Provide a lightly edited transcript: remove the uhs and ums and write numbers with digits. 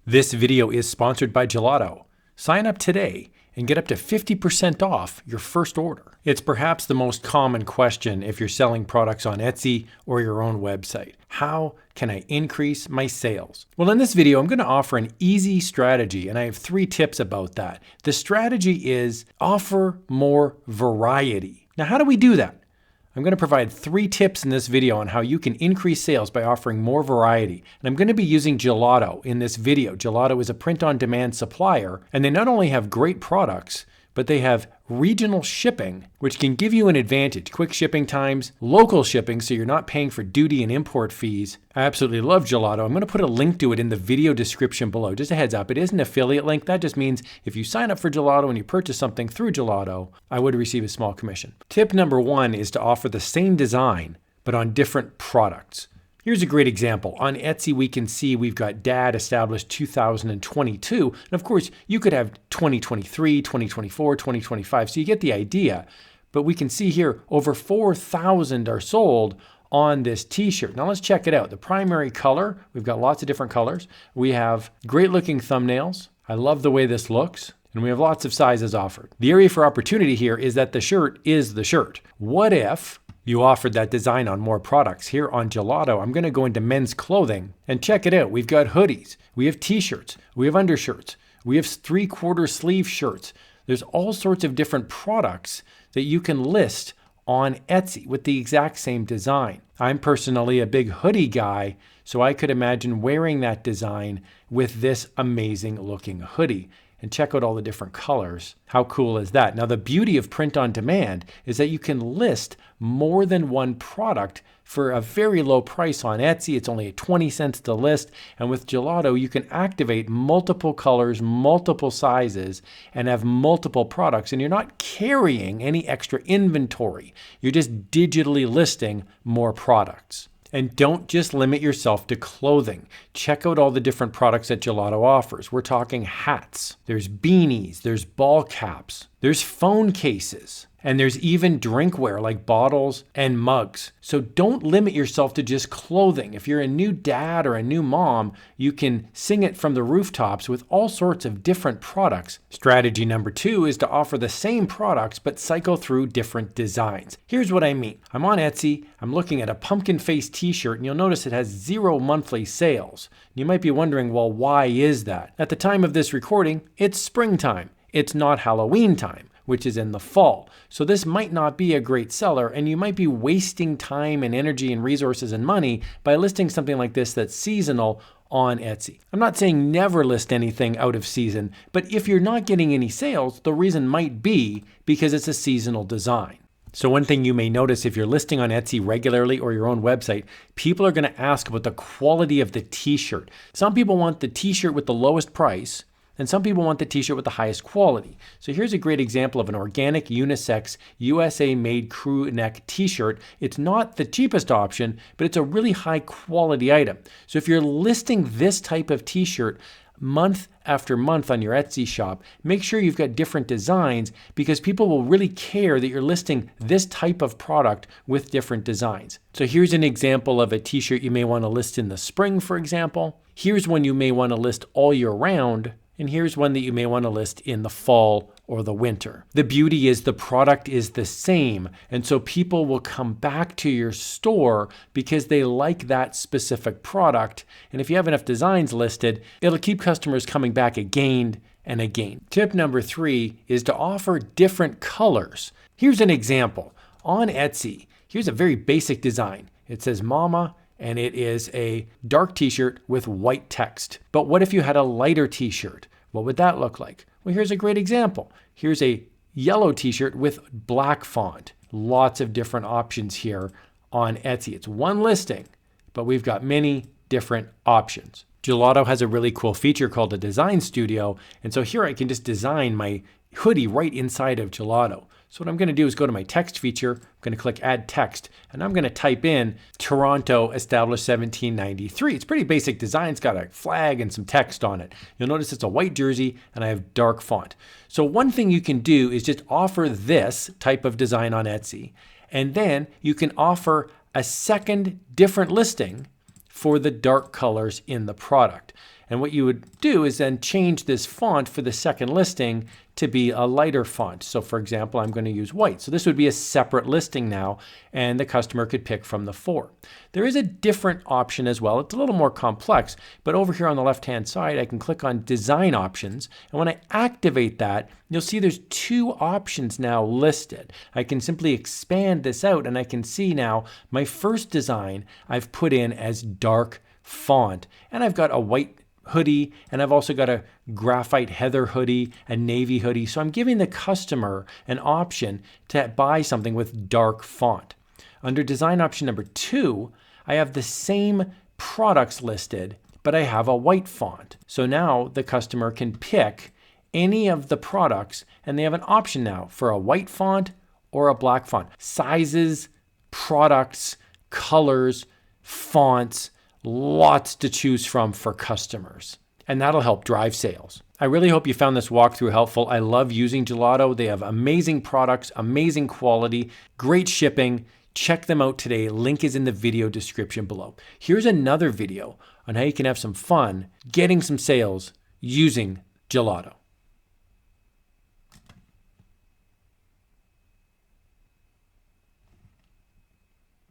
This video is sponsored by Gelato. Sign up today and get up to 50% off your first order. It's perhaps the most common question if you're selling products on Etsy or your own website. How can I increase my sales? Well, in this video, I'm going to offer an easy strategy, and I have 3 tips about that. The strategy is offer more variety. Now, how do we do that? I'm going to provide 3 tips in this video on how you can increase sales by offering more variety. And I'm going to be using Gelato in this video. Gelato is a print-on-demand supplier, and they not only have great products, but they have regional shipping, which can give you an advantage. Quick shipping times, local shipping, so you're not paying for duty and import fees. I absolutely love Gelato. I'm going to put a link to it in the video description below. Just a heads up, it is an affiliate link. That just means if you sign up for Gelato and you purchase something through Gelato, I would receive a small commission. Tip number 1 is to offer the same design, but on different products. Here's a great example. On Etsy, we can see we've got Dad established 2022. And of course, you could have 2023, 2024, 2025. So you get the idea. But we can see here over 4,000 are sold on this t-shirt. Now let's check it out. The primary color, we've got lots of different colors. We have great looking thumbnails. I love the way this looks. And we have lots of sizes offered. The area for opportunity here is that the shirt is the shirt. What if you offered that design on more products? Here on Gelato, I'm going to go into men's clothing and check it out. We've got hoodies, we have t-shirts, we have undershirts, we have 3/4 sleeve shirts. There's all sorts of different products that you can list on Etsy with the exact same design. I'm personally a big hoodie guy, so I could imagine wearing that design with this amazing looking hoodie. And check out all the different colors. How cool is that? Now, the beauty of print on demand is that you can list more than one product for a very low price on Etsy. It's only 20 cents to list. And with Gelato, you can activate multiple colors, multiple sizes, and have multiple products. And you're not carrying any extra inventory. You're just digitally listing more products. And don't just limit yourself to clothing. Check out all the different products that Gelato offers. We're talking hats, there's beanies, there's ball caps, there's phone cases, and there's even drinkware like bottles and mugs. So don't limit yourself to just clothing. If you're a new dad or a new mom, you can sing it from the rooftops with all sorts of different products. Strategy number 2 is to offer the same products but cycle through different designs. Here's what I mean. I'm on Etsy, I'm looking at a pumpkin face t-shirt, and you'll notice it has 0 monthly sales. You might be wondering, well, why is that? At the time of this recording, it's springtime. It's not Halloween time, which is in the fall. So this might not be a great seller, and you might be wasting time and energy and resources and money by listing something like this that's seasonal on Etsy. I'm not saying never list anything out of season, but if you're not getting any sales, the reason might be because it's a seasonal design. So one thing you may notice if you're listing on Etsy regularly or your own website, people are going to ask about the quality of the t-shirt. Some people want the t-shirt with the lowest price, and some people want the t-shirt with the highest quality. So here's a great example of an organic unisex USA-made crew neck t-shirt. It's not the cheapest option, but it's a really high quality item. So if you're listing this type of t-shirt month after month on your Etsy shop, make sure you've got different designs because people will really care that you're listing this type of product with different designs. So here's an example of a t-shirt you may want to list in the spring, for example. Here's one you may want to list all year round. And here's one that you may want to list in the fall or the winter. The beauty is the product is the same. And so people will come back to your store because they like that specific product. And if you have enough designs listed, it'll keep customers coming back again and again. Tip number 3 is to offer different colors. Here's an example. On Etsy, here's a very basic design. It says Mama, and it is a dark t-shirt with white text. But what if you had a lighter t-shirt? What would that look like? Well, here's a great example. Here's a yellow t-shirt with black font. Lots of different options here on Etsy. It's one listing, but we've got many different options. Gelato has a really cool feature called a design studio. And so here I can just design my hoodie right inside of Gelato. So what I'm going to do is go to my text feature. I'm going to click add text, and I'm going to type in Toronto established 1793. It's pretty basic design. It's got a flag and some text on it. You'll notice it's a white jersey and I have dark font. So one thing you can do is just offer this type of design on Etsy, and then you can offer a second different listing for the dark colors in the product. And what you would do is then change this font for the second listing to be a lighter font. So for example, I'm going to use white. So this would be a separate listing now, and the customer could pick from the 4. There is a different option as well. It's a little more complex, but over here on the left-hand side, I can click on Design Options. And when I activate that, you'll see there's 2 options now listed. I can simply expand this out, and I can see now my first design I've put in as dark font, and I've got a white hoodie, and I've also got a graphite heather hoodie, a navy hoodie. So I'm giving the customer an option to buy something with dark font. Under design option number 2, I have the same products listed, but I have a white font. So now the customer can pick any of the products, and they have an option now for a white font or a black font. Sizes, products, colors, fonts, lots to choose from for customers. And that'll help drive sales. I really hope you found this walkthrough helpful. I love using Gelato. They have amazing products, amazing quality, great shipping. Check them out today. Link is in the video description below. Here's another video on how you can have some fun getting some sales using Gelato.